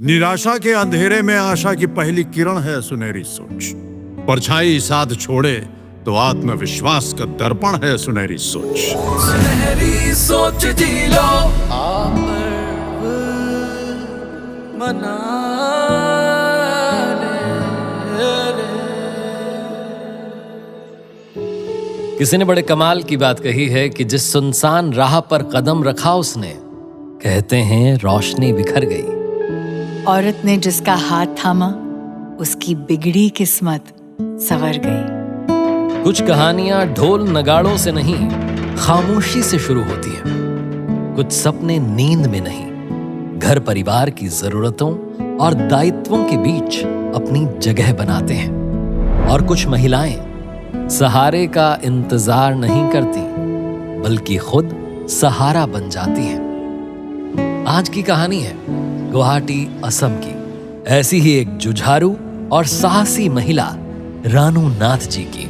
निराशा के अंधेरे में आशा की पहली किरण है सुनहरी सोच। परछाई साथ छोड़े तो आत्मविश्वास का दर्पण है सुनहरी सोच। सुनहरी सोच जी लो आप मना ले। किसी ने बड़े कमाल की बात कही है कि जिस सुनसान राह पर कदम रखा उसने, कहते हैं रोशनी बिखर गई। औरत ने जिसका हाथ थामा उसकी बिगड़ी किस्मत संवर गई। कुछ कहानियां ढोल नगाड़ों से नहीं, खामोशी से शुरू होती हैं। कुछ सपने नींद में नहीं, घर परिवार की जरूरतों और दायित्वों के बीच अपनी जगह बनाते हैं। और कुछ महिलाएं सहारे का इंतजार नहीं करती, बल्कि खुद सहारा बन जाती हैं। आज की कहानी है गुवाहाटी, असम की ऐसी ही एक जुझारू और साहसी महिला रानू नाथ जी की।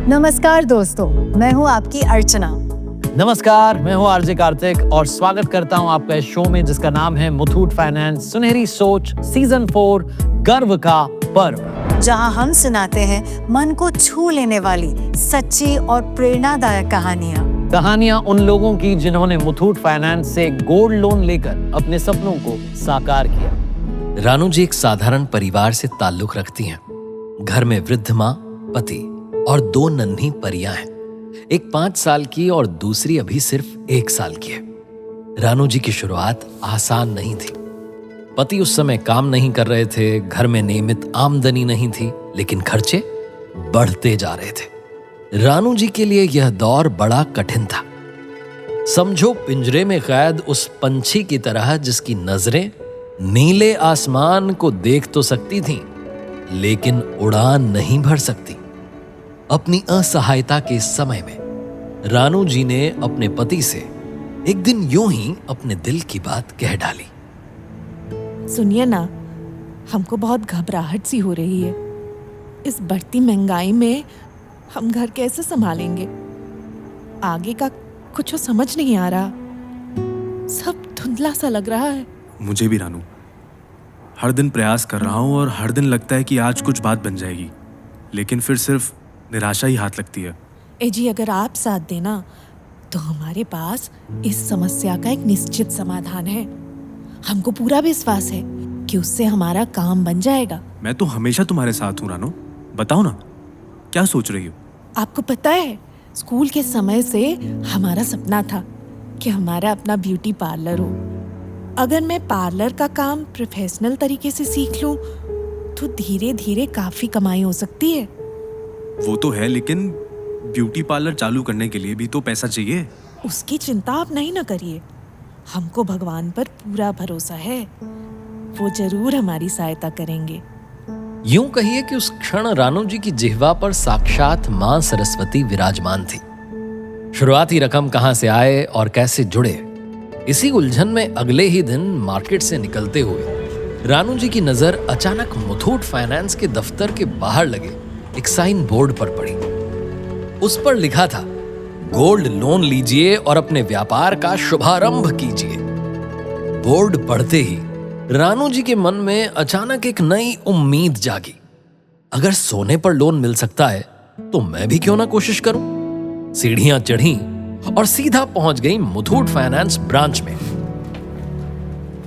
नमस्कार दोस्तों, मैं हूँ आपकी अर्चना। नमस्कार, मैं हूँ आरजे कार्तिक और स्वागत करता हूँ आपका इस शो में जिसका नाम है मुथूट फाइनेंस सुनहरी सोच सीजन 4 गर्व का पर्व, जहाँ हम सुनाते हैं मन को छू लेने वाली सच्ची और प्रेरणादायक कहानियाँ उन लोगों की जिन्होंने मुथूट फाइनेंस से गोल्ड लोन लेकर अपने सपनों को साकार किया। रानू जी एक साधारण परिवार से ताल्लुक रखती हैं। घर में वृद्ध माँ, पति और 2 नन्ही परियां हैं। एक 5 साल की और दूसरी अभी सिर्फ 1 साल की है। रानू जी की शुरुआत आसान नहीं थी। पति उस समय काम नहीं कर रहे थे, घर में नियमित आमदनी नहीं थी, लेकिन खर्चे बढ़ते जा रहे थे। रानू जी के लिए यह दौर बड़ा कठिन था। समझो पिंजरे में कैद उस पंछी की तरह जिसकी नजरें नीले आसमान को देख तो सकती थीं, लेकिन उड़ान नहीं भर सकती। अपनी असहायता के समय में रानू जी ने अपने पति से एक दिन यूं ही अपने दिल की बात कह डाली। सुनिए ना, हमको बहुत घबराहट सी हो रही है। इस बढ़ती महंगाई में हम घर कैसे संभालेंगे? आगे का कुछ समझ नहीं आ रहा, सब धुंधला सा लग रहा है। मुझे भी रानू, हर दिन प्रयास कर रहा हूँ और हर दिन लगता है कि आज कुछ बात बन जाएगी, लेकिन फिर सिर्फ निराशा ही हाथ लगती है। ए जी, अगर आप साथ देना तो हमारे पास इस समस्या का एक निश्चित समाधान है। हमको पूरा विश्वास है कि उससे हमारा काम बन जाएगा। मैं तो हमेशा तुम्हारे साथ हूँ रानू, बताओ ना क्या सोच रही हो? आपको पता है, स्कूल के समय से हमारा सपना था कि हमारा अपना ब्यूटी पार्लर हो। अगर मैं पार्लर का काम प्रोफेशनल तरीके से सीख लूं तो धीरे धीरे काफी कमाई हो सकती है। वो तो है, लेकिन ब्यूटी पार्लर चालू करने के लिए भी तो पैसा चाहिए। उसकी चिंता आप नहीं न करिए, हमको भगवान पर पूरा भरोसा है, वो जरूर हमारी सहायता करेंगे। यूं कहिए कि उस क्षण रानू जी की जिह्वा पर साक्षात मां सरस्वती विराजमान थी। शुरुआती रकम कहां से आए और कैसे जुड़े, इसी उलझन में अगले ही दिन मार्केट से निकलते हुए रानू जी की नजर अचानक मुथूट फाइनेंस के दफ्तर के बाहर लगे एक साइन बोर्ड पर पड़ी। उस पर लिखा था, गोल्ड लोन लीजिए और अपने व्यापार का शुभारंभ कीजिए। बोर्ड पढ़ते ही रानू जी के मन में अचानक एक नई उम्मीद जागी। अगर सोने पर लोन मिल सकता है तो मैं भी क्यों ना कोशिश करूं। सीढ़ियां चढ़ी और सीधा पहुंच गई मुथूट फाइनेंस ब्रांच में।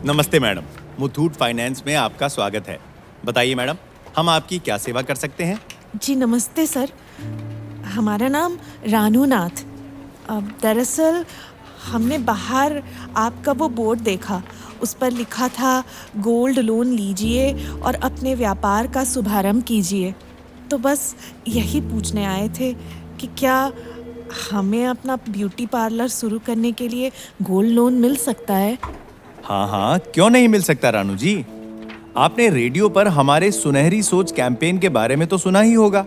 नमस्ते मैडम, मुथूट फाइनेंस में आपका स्वागत है। बताइए मैडम, हम आपकी क्या सेवा कर सकते हैं? जी नमस्ते सर, हमारा नाम रानू नाथ। दरअसल हमने बाहर आपका वो बोर्ड देखा, उस पर लिखा था गोल्ड लोन लीजिए और अपने व्यापार का शुभारंभ कीजिए। तो बस यही पूछने आए थे कि क्या हमें अपना ब्यूटी पार्लर शुरू करने के लिए गोल्ड लोन मिल सकता है? हाँ, क्यों नहीं मिल सकता रानू जी। आपने रेडियो पर हमारे सुनहरी सोच कैंपेन के बारे में तो सुना ही होगा,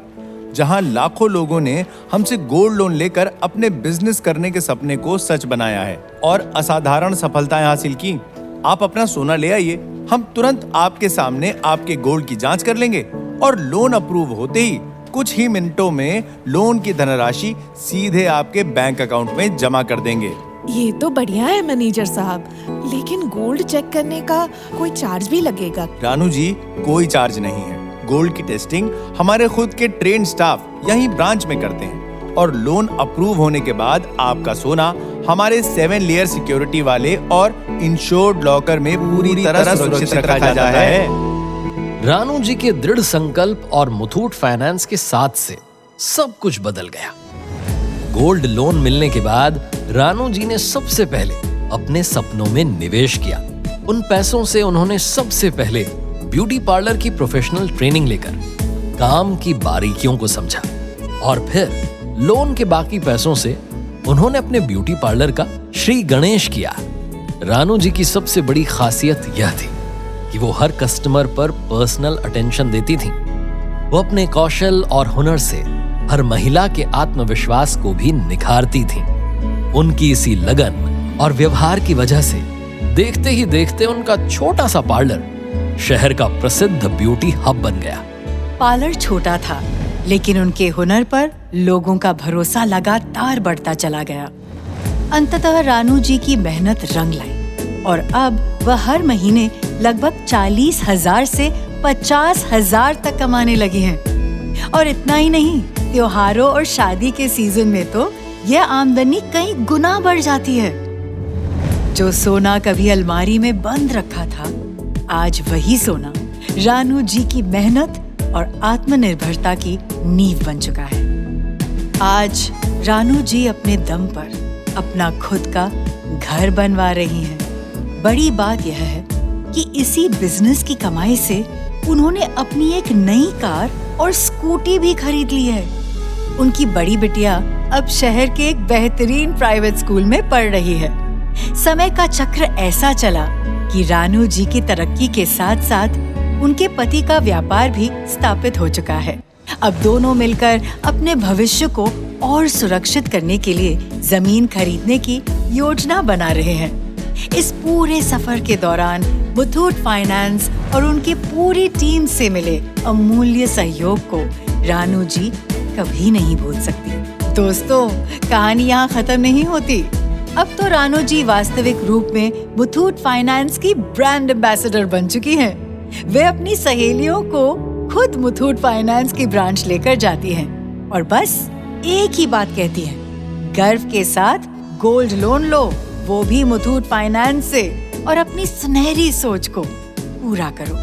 जहां लाखों लोगों ने हमसे गोल्ड लोन लेकर अपने बिजनेस करने के सपने को सच बनाया है और असाधारण सफलताएं हासिल की। आप अपना सोना ले आइए, हम तुरंत आपके सामने आपके गोल्ड की जांच कर लेंगे और लोन अप्रूव होते ही कुछ ही मिनटों में लोन की धनराशि सीधे आपके बैंक अकाउंट में जमा कर देंगे। ये तो बढ़िया है मैनेजर साहब, लेकिन गोल्ड चेक करने का कोई चार्ज भी लगेगा? रानू जी, कोई चार्ज नहीं है। गोल्ड की टेस्टिंग हमारे खुद के ट्रेन स्टाफ यहीं ब्रांच में करते हैं और लोन अप्रूव होने के बाद आपका सोना हमारे 7 लेयर सिक्योरिटी वाले और इंश्योर्ड लॉकर में पूरी तरह सुरक्षित रखा जाता है। रानू जी के दृढ़ संकल्प और मुथूट फाइनेंस के साथ से सब कुछ बदल गया। गोल्ड लोन मिलने के बाद रानू जी ने सबसे पहले अपने सपनों में निवेश किया। उन पैसों से उन्होंने सबसे पहले ब्यूटी पार्लर की प्रोफेशनल ट्रेनिंग लेकर काम की बारीकियों को समझा और फिर लोन के बाकी पैसों से उन्होंने अपने ब्यूटी पार्लर का श्री गणेश किया। रानू जी की सबसे बड़ी खासियत यह थी कि वो हर कस्टमर पर पर्सनल अटेंशन देती थी। वो अपने कौशल और हुनर से हर महिला के आत्मविश्वास को भी निखारती थी। उनकी इसी लगन और व्यवहार की वजह से देखते ही देखते उनका छोटा सा पार्लर शहर का प्रसिद्ध ब्यूटी हब बन गया। पार्लर छोटा था, लेकिन उनके हुनर पर लोगों का भरोसा लगातार बढ़ता चला गया। अंततः रानू जी की मेहनत रंग लाई और अब वह हर महीने लगभग 40,000 से 50,000 तक कमाने लगी हैं। और इतना ही नहीं, त्योहारों और शादी के सीजन में तो यह आमदनी कई गुना बढ़ जाती है। जो सोना कभी अलमारी में बंद रखा था, आज वही सोना रानू जी की मेहनत और आत्मनिर्भरता की नींव बन चुका है। आज रानू जी अपने दम पर अपना खुद का घर बनवा रही हैं। बड़ी बात यह है कि इसी बिजनेस की कमाई से उन्होंने अपनी एक नई कार और स्कूटी भी खरीद ली है। उनकी बड़ी बिटिया अब शहर के एक बेहतरीन प्राइवेट स्कूल में पढ़ रही है। समय का चक्र ऐसा चला कि रानू जी की तरक्की के साथ साथ उनके पति का व्यापार भी स्थापित हो चुका है। अब दोनों मिलकर अपने भविष्य को और सुरक्षित करने के लिए जमीन खरीदने की योजना बना रहे हैं। इस पूरे सफर के दौरान मुथूट फाइनेंस और उनकी पूरी टीम से मिले अमूल्य सहयोग को रानू जी कभी नहीं भूल सकती। दोस्तों, कहानी यहाँ खत्म नहीं होती। अब तो रानू जी वास्तविक रूप में मुथूट फाइनेंस की ब्रांड एम्बेसडर बन चुकी हैं। वे अपनी सहेलियों को खुद मुथूट फाइनेंस की ब्रांच लेकर जाती हैं और बस एक ही बात कहती हैं, गर्व के साथ गोल्ड लोन लो, वो भी मुथूट फाइनेंस से, और अपनी सुनहरी सोच को पूरा करो।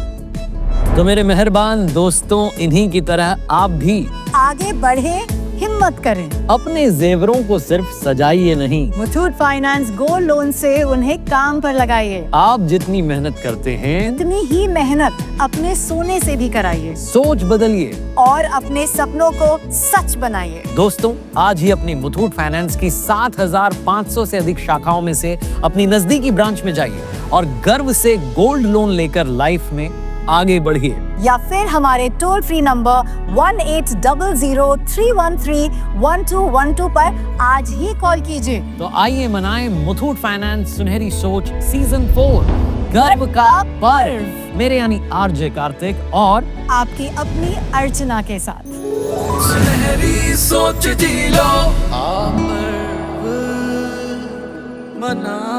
तो मेरे मेहरबान दोस्तों, इन्हीं की तरह आप भी आगे बढ़े, हिम्मत करें। अपने जेवरों को सिर्फ सजाइए नहीं, मुथूट फाइनेंस गोल्ड लोन से उन्हें काम पर लगाइए। आप जितनी मेहनत करते हैं उतनी ही मेहनत अपने सोने से भी कराइए। सोच बदलिए और अपने सपनों को सच बनाइए। दोस्तों, आज ही अपनी मुथूट फाइनेंस की 7,500 से अधिक शाखाओं में से अपनी नजदीकी ब्रांच में जाइए और गर्व से गोल्ड लोन लेकर लाइफ में आगे बढ़िए। या फिर हमारे टोल फ्री नंबर 1800-313-1212 पर आज ही कॉल कीजिए। तो आइए मनाएं मुथूट फाइनेंस सुनहरी सोच सीजन 4 गर्व का पर्व, मेरे यानी आरजे कार्तिक और आपकी अपनी अर्चना के साथ। सुनहरी सोच जी लो, आप पर्व मना